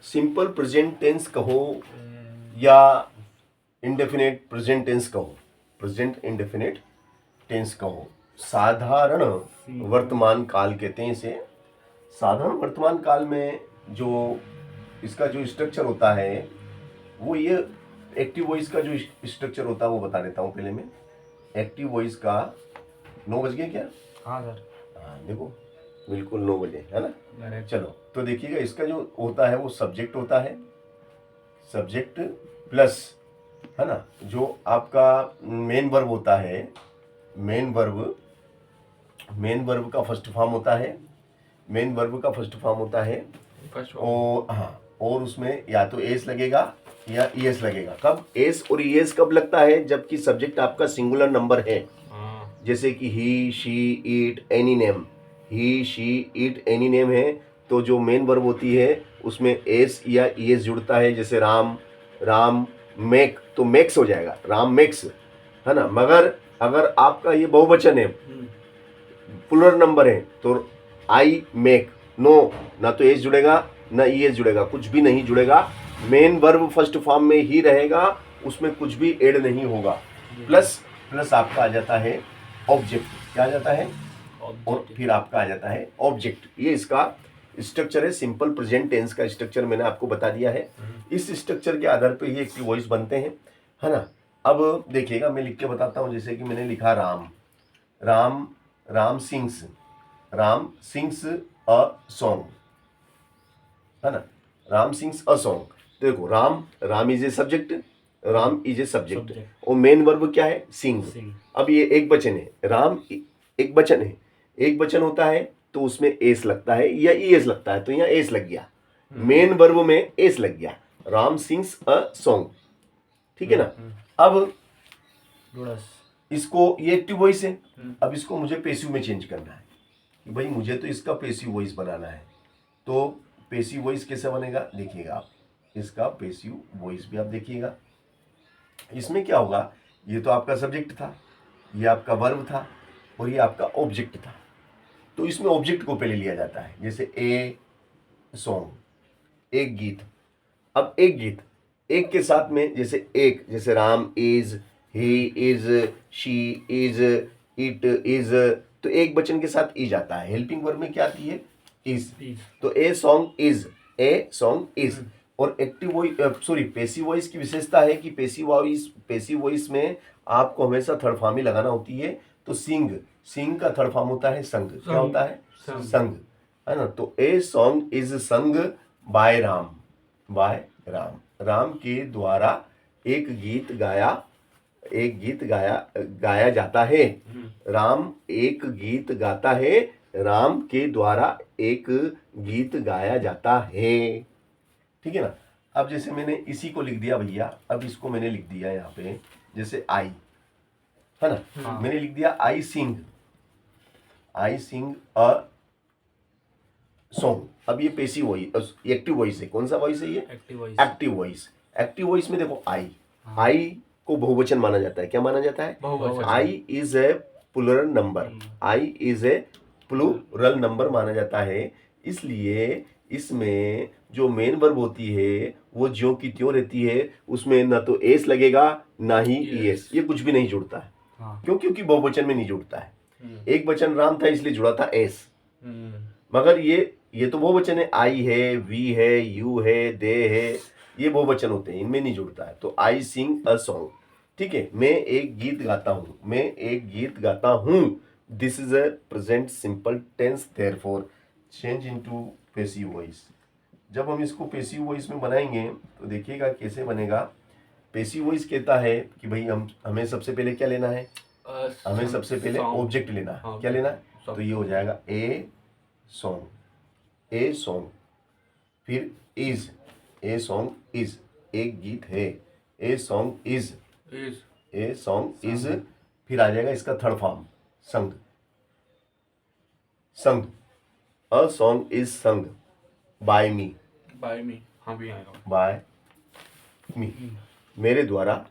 Simple present tense कहो या indefinite present tense कहो, प्रेजेंट इंडेफिनेट टेंस कहो, साधारण वर्तमान काल कहते हैं इसे। साधारण वर्तमान काल में जो इसका जो स्ट्रक्चर होता है वो ये एक्टिव वॉइस का जो स्ट्रक्चर होता है वो बता देता हूँ पहले मैं। एक्टिव वॉइस का 9 बज गए क्या? हाँ सर। हाँ देखो बिल्कुल 9 बजे है ना। चलो तो देखिएगा इसका जो होता है वो सब्जेक्ट होता है, सब्जेक्ट प्लस है ना जो आपका मेन वर्ब होता है, मेन वर्ब का फर्स्ट फॉर्म होता है, मेन वर्ब का फर्स्ट फॉर्म होता है और हाँ और उसमें या तो एस लगेगा या ईएस लगेगा। कब एस और ईएस कब लगता है? जबकि सब्जेक्ट आपका सिंगुलर नंबर है, जैसे कि he she eat any name, he she eat any name है तो जो मेन वर्ब होती है उसमें एस या ईएस जुड़ता है। जैसे राम मेक तो मेक्स हो जाएगा, राम मेक्स है ना। मगर अगर आपका ये बहुवचन है, प्लुरल नंबर है तो आई मेक, नो ना तो एस जुड़ेगा ना ईएस जुड़ेगा, कुछ भी नहीं जुड़ेगा। मेन वर्ब फर्स्ट फॉर्म में ही रहेगा, उसमें कुछ भी ऐड नहीं होगा। प्लस आपका आ जाता है ऑब्जेक्ट, क्या आ जाता है? और फिर आपका आ जाता है ऑब्जेक्ट। ये इसका स्ट्रक्चर है, सिंपल प्रेजेंट टेंस का स्ट्रक्चर मैंने आपको बता दिया है। इस स्ट्रक्चर के आधार पर ये एक्टिव वॉइस बनते हैं, है ना। अब देखिएगा मैं लिख के बताता हूँ। जैसे कि मैंने लिखा राम सिंग्स अ सॉन्ग, है ना। Ram sings a song. देखो Ram is a subject, Ram is a subject और मेन वर्ब क्या है? सिंग। अब ये एक वचन है, राम एक वचन है, एक वचन होता है तो उसमें एस लगता है या ईएस लगता है, तो यहाँ एस लग गया, मेन वर्ब में एस लग गया, राम सिंग्स अ सॉन्ग, ठीक है ना। अब इसको ये एक्टिव वॉइस है, अब इसको मुझे पैसिव में चेंज करना है कि भाई मुझे तो इसका पैसिव वॉइस बनाना है। तो पैसिव वॉइस कैसे बनेगा देखिएगा आप, इसका पैसिव वॉइस भी आप देखिएगा। इसमें क्या होगा, ये तो आपका सब्जेक्ट था, ये आपका वर्ब था और ये आपका ऑब्जेक्ट था। तो इसमें ऑब्जेक्ट को पहले लिया जाता है, जैसे ए सॉन्ग, एक गीत। अब एक गीत, एक के साथ में जैसे Ram is, he is, she is, it is, तो एक वचन के साथ इज आता है। हेल्पिंग वर्ब में क्या आती है? इज। तो ए सॉन्ग इज। और एक्टिव वॉइस पैसिव वॉइस की विशेषता है कि पैसिव वॉइस में आपको हमेशा थर्ड फॉर्म ही लगाना होती है। तो सिंग का थर्ड फॉर्म होता है संग। क्या होता है? संग, है ना। तो a song is sung bye Ram के द्वारा एक गीत गाया जाता है। राम एक गीत गाता है, राम के द्वारा एक गीत गाया जाता है, ठीक है ना। अब जैसे मैंने इसी को लिख दिया भैया, अब इसको मैंने लिख दिया यहाँ पे, जैसे आई, है ना। मैंने लिख दिया आई सिंग अ सॉन्ग। अब ये पैसिव वॉइस, एक्टिव वॉइस है। कौन सा वॉइस है ये? Active voice. एक्टिव वॉइस में देखो आई को बहुवचन माना जाता है। क्या माना जाता है? I is a plural number माना जाता है। इसलिए इसमें जो मेन वर्ब होती है वो ज्यों की त्यों रहती है, उसमें ना तो एस लगेगा ना ही ईएस, ये कुछ भी नहीं जुड़ता है। क्यों? क्योंकि बहुवचन में नहीं जुड़ता है। एक वचन राम था इसलिए जुड़ा था एस, मगर ये तो बहुवचन है, आई है, वी है, यू है, दे है, ये बहुवचन होते हैं, इनमें नहीं जुड़ता है। तो आई सिंग अ सॉन्ग, ठीक है। मैं एक गीत गाता हूँ, this is a present simple tense, therefore change into passive voice. जब हम इसको पैसिव वॉइस में बनाएंगे तो देखिएगा कैसे बनेगा। पैसिव वॉइस कहता है कि भाई हमें सबसे पहले क्या लेना है? हमें सबसे पहले ऑब्जेक्ट लेना है। क्या लेना है? तो ये हो जाएगा ए सॉन्ग, फिर इज, ए सॉन्ग इज, एक गीत है, ए सॉन्ग इज, फिर आ जाएगा इसका third form sung, a song is sung by me, हाँ भी आएगा, बाय मी, मेरे द्वारा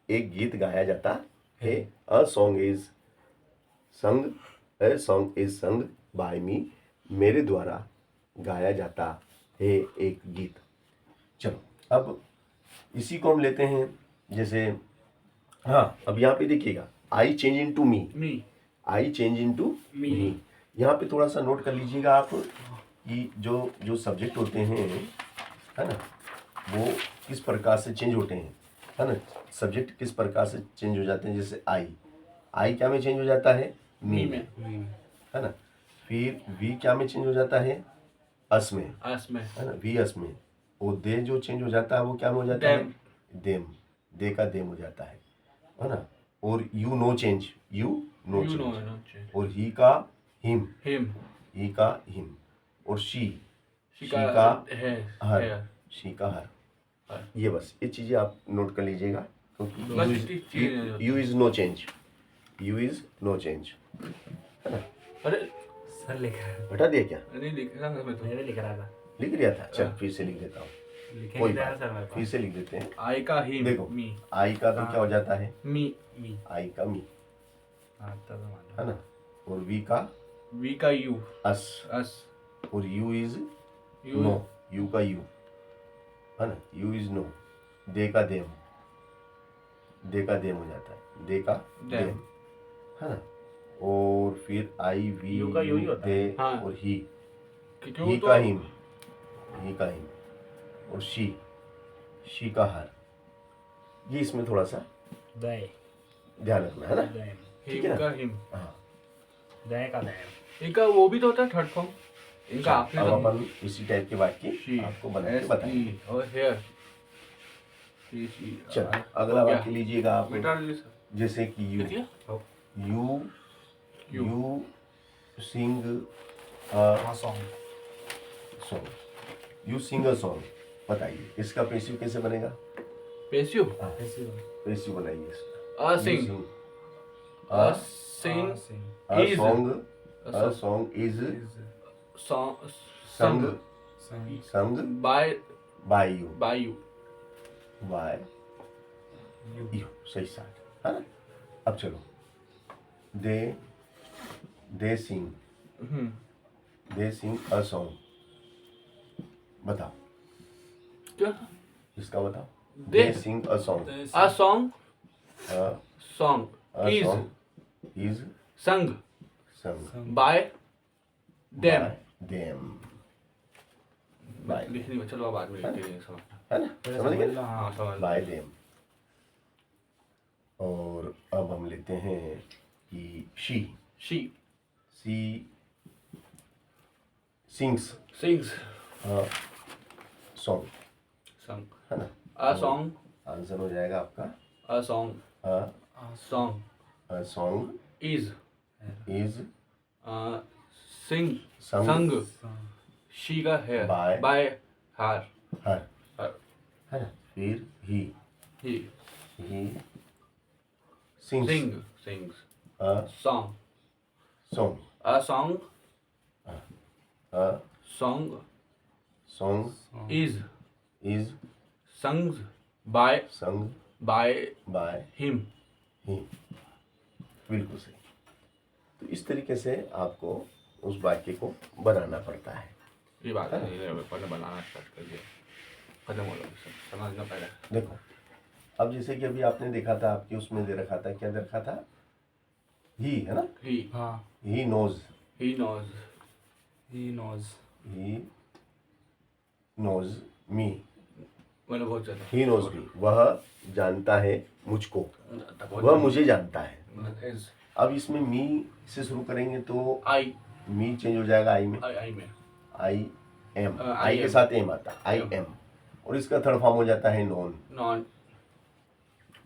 एक गीत गाया जाता है। A song is sung by me, मेरे द्वारा गाया जाता है एक गीत। चलो अब इसी को हम लेते हैं, जैसे हाँ अब यहाँ पे देखिएगा I change into me, me I change into me. यहाँ पे थोड़ा सा नोट कर लीजिएगा आप कि जो जो सब्जेक्ट होते हैं है ना वो किस प्रकार से चेंज होते हैं, है ना। सब्जेक्ट किस प्रकार से चेंज हो जाते हैं, जैसे आई क्या में चेंज हो जाता है, मी में, है ना। फिर वी क्या में चेंज हो जाता है, अस में, है ना, वी अस में। और दे जो चेंज हो जाता है वो क्या में हो जाता है, देम, दे का देम हो जाता है ना। और you know change, you know change. और ही का हिम, ही का हिम। और शी का हर, शी का हर। ये बस ये चीजें आप नोट कर लीजिएगा, क्योंकि you is no change, you is no change, है ना। अरे सर लिख रहा है, हटा दिया क्या, नहीं लिख रहा मैं तो मैंने लिख रहा था, लिख लिया था, चल फिर से लिख देता हूँ, लिखे कोई नहीं था बात सर मेरे नहीं, पास। फिर से लिख देते हैं। आई का ही देखो मी, आई का तो क्या हो जाता है, मी आई का मी, हाँ तब मालूम है ना। और वी का यू, अस। अस। और you is you know, you का यू, है ना, यू इज नो। दे का देम, दे का देम हो जाता है, दे का देम, है ना। और फिर आई वी यू का यू ही होता दे, है। हाँ। और ही क्यों ही तो का हिम, ही का हिम। और शी का हर। ये इसमें थोड़ा सा दय, ध्यान रखना है ना, दय, ठीक है हिम का ना। हिम, हाँ दय का दय। इनका वो भी तो होता है थर्ड फॉर्म, इनका आखिरी अब तो अपन इसी टाइप के वाक्य आपको बना के बताएंगे। और हेयर। चलो अगला वाक्य लीजिएगा आप, मिटा दीजिए सर। जैसे कि यू, देखिए यू सिंग हाँ song, song, you sing a song. बताइए इसका पेसिव कैसे बनेगा, पेशियो ऐसी पेसिव बनाइए इसका। A You sing, sing a sing, a is song, a a song is song sung, संग, sung by by you, you, by you। सही start है ना। अब चलो दे सिंग अ सॉन्ग। बताओ क्या इसका बताओ, they they sing a song, a song a is song is sung sung by them। by them, by लिखनी में चलो अब बाद में लिखते हैं समझ। है ना, समझ गए, हाँ समझ by them। और अब हम लेते हैं कि she sings a song, है ना। a song, आंसर हो जाएगा आपका a song a song is is sung sung she का है by her, her, है ना। फिर he sings a song, song, a song a song is is sung by sung by by him। him। बिल्कुल सही। तो इस तरीके से आपको उस वाक्य को बनाना पड़ता है। ये बात है, पहले बनाना स्टार्ट कर दिया, खत्म हो गया, समझना पड़ेगा। देखो अब जैसे कि अभी आपने देखा था, आपके उसमें दे रखा था, क्या दे रखा था, ही, है ना। हाँ he knows he knows me, मैंने बहुत ज्यादा he knows me, वह जानता है मुझको, वह मुझे जानता है। अब इसमें मी से शुरू करेंगे तो आई मी चेंज हो जाएगा आई में, में आई एम, I आई के am। साथ एम आता है, आई एम। और इसका थर्ड फॉर्म हो जाता है known known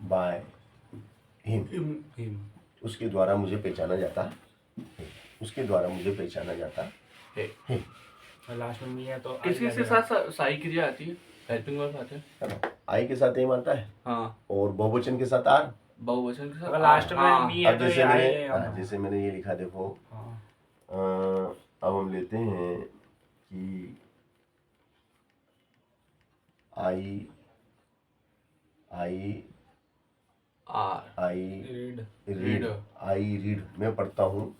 by him, him, उसके द्वारा मुझे पहचाना जाता है, उसके द्वारा मुझे पहचाना जाता है। है, और लास्ट में भी है तो किस किस के साथ साई क्रिया आती है, हेल्पिंग वर्ब आते हैं। है ना। आई के साथ एम आता है हाँ और बहुवचन के साथ आर। बहुवचन के साथ अगर लास्ट में हाँ, मी है अब तो जैसे ये मैंने आई है। जैसे मैंने ये लिखा, देखो हाँ अब हम लेते हैं कि I R read read, I read, मैं पढ़ता हूँ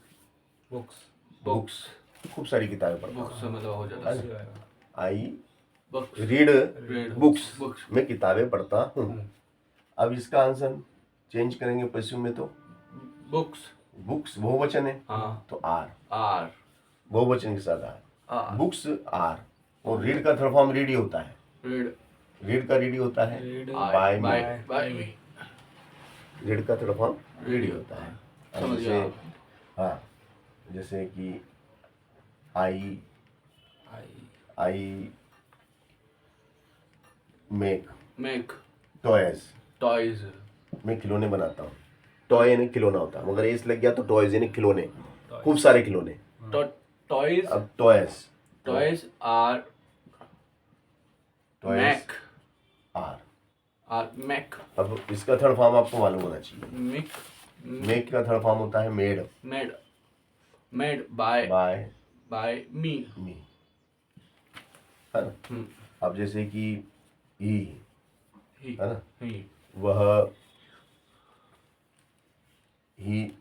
बुक्स, बुक्स, खूब सारी किताबें पढ़ता बुक्स से मतलब हो जाता है। हूँ। I books read read books, books मैं किताबें पढ़ता हूँ। अब इसका आंसर चेंज करेंगे पैसिव में तो बुक्स बुक्स बहुवचन है हाँ तो आर, आर बहुवचन के साथ आर, आर बुक्स आर। और रीड का थर्ड फॉर्म रीड ही होता है, रीड रीड का रीड ही होता है read by me, by by me read का थर्ड फॉर्म रीड रीड ही ही होता है। अब समझ जैसे गया हाँ, जैसे कि I I make make toys, toys मैं खिलौने बनाता हूँ। टॉय यानी खिलौना होता है, मगर एस लग गया तो टॉयज यानी खिलौने, खूब सारे खिलौने। टॉयज अब toys, toys are toys make are. Are make अब इसका थर्ड फॉर्म आपको मालूम होना चाहिए। मेक मेक का थर्ड फॉर्म होता है made, made made by by by me me, है ना। अब जैसे कि ही ही है ना, ही वह ही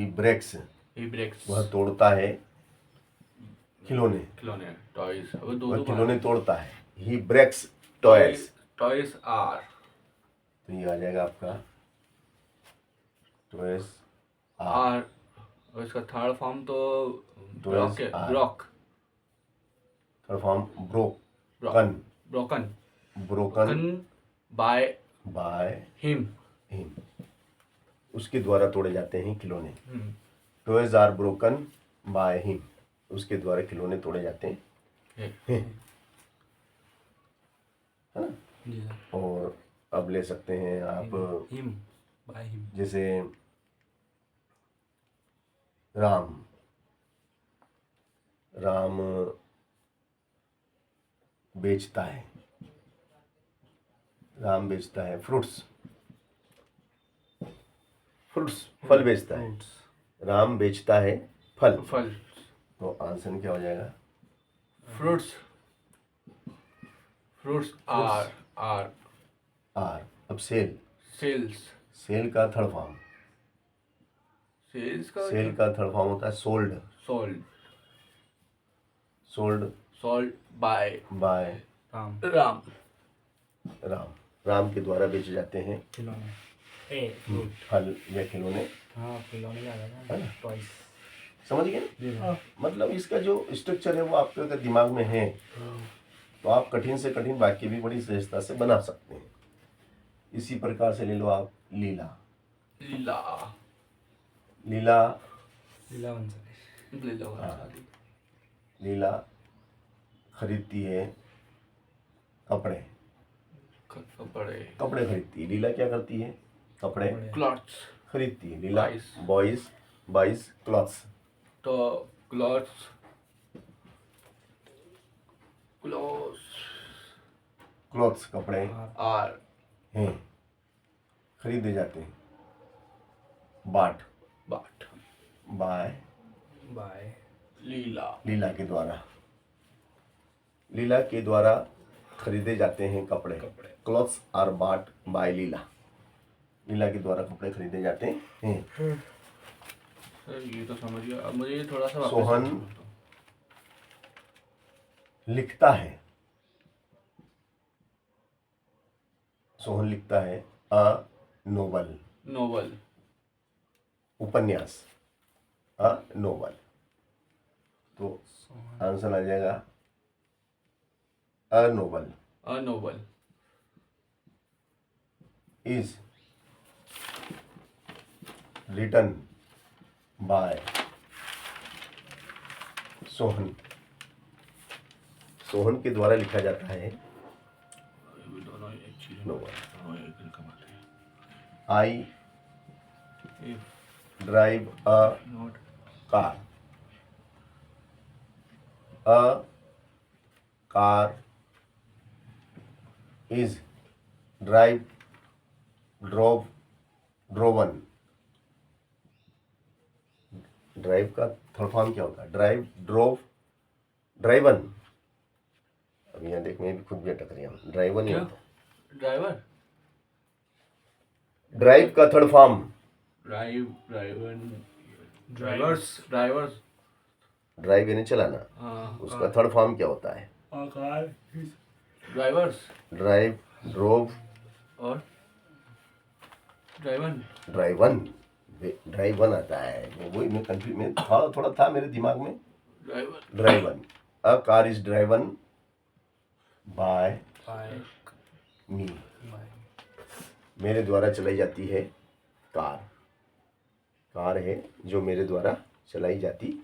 ब्रेक्स, ही ब्रेक्स वह तोड़ता है खिलौने, खिलौने टॉयज अब दो वह दो खिलौने तोड़ता है। ही ब्रेक्स टॉयज, टॉयज आर तो ये आ जाएगा आपका टॉयज आर। आर और इसका थर्ड फॉर्म तो ब्रॉक है R. Broke third form broken, broken broken by by him him, उसके द्वारा तोड़े जाते हैं खिलौने। Toys are broken by him, उसके द्वारा खिलौने तोड़े जाते हैं, है ना। जी सर। और अब ले सकते हैं आप हिम बाय हिम। जैसे राम, राम बेचता है, राम बेचता है फ्रूट्स, फ्रूट्स फल बेचता है, राम बेचता है फल। फल तो आंसर क्या हो जाएगा? Fruits fruits are are are. अब सेल, सेल्स सेल का थर्ड फॉर्म, सेल्स का सेल का थर्ड फॉर्म होता है sold, sold sold sold by by Ram Ram Ram, Ram के द्वारा बेचे जाते हैं खिलौने ए फ्रूट। फल या खिलौने, हाँ खिलौने आ है गया ना? टॉयज। समझ गए जी ना? सर। मतलब इसका जो स्ट्रक्चर है वो आपके अगर दिमाग में है तो आप कठिन से कठिन वाक्य भी बड़ी सहजता से बना सकते हैं। इसी प्रकार से ले लो आप लीला, लीला लीला लीला बंसल। लीला लीला खरीदती है कपड़े, कपड़े कपड़े खरीदती है। लीला क्या करती है? कपड़े क्लॉथ्स खरीदती है। लीला Buys. बॉयज बाइज क्लॉथ्स, तो क्लॉथ्स क्लॉथ्स क्लॉथ्स कपड़े आर हैं, खरीदे जाते हैं। बाट बाट बाय बाय लीला लीला के द्वारा, लीला के द्वारा खरीदे जाते हैं कपड़े। कपड़े। क्लॉथ्स आर बाट बाय लीला, लीला के द्वारा कपड़े खरीदे जाते हैं। सर ये तो समझ गया। अब मुझे ये थोड़ा सा वापस सोहन समझाओ। लिखता है, सोहन लिखता है अ नोवेल, नोवेल उपन्यास, अ नोवेल। तो आंसर आ जाएगा a novel a novel is written by Sohan, Sohan के द्वारा लिखा जाता है ये दोनों एक चीज नोवेल। दोनों एक दिन कमाते हैं। I if drive a not car, a car is drive drove driven, drive का थर्ड फॉर्म क्या होता है? Drive drove driven. अब यहाँ देख मैं भी खुद भी अटक रही हूँ, ड्राइवन ही क्या? होता ड्राइवर है। ड्राइव का third form drive drivers drivers drive यानी चलाना, हाँ उसका थर्ड फॉर्म क्या होता है? कार ड्राइवर्स ड्राइव, ड्रोव, और ड्राइवन ड्राइवन। ड्राइवन आता है, वही मैं कंफ्यूज में थोड़ा था मेरे दिमाग में। Driver driven, a car is driven by by me, by मेरे द्वारा चलाई जाती है कार। कार है जो मेरे द्वारा चलाई जाती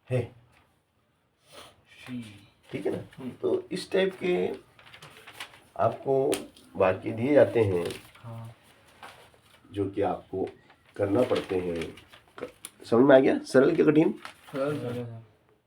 है। शी ठीक है ना? तो इस टाइप के आपको वाक्य दिए जाते हैं हाँ जो कि आपको करना पड़ते हैं। समझ में आ गया? सरल क्या कठिन? सरल चलो सर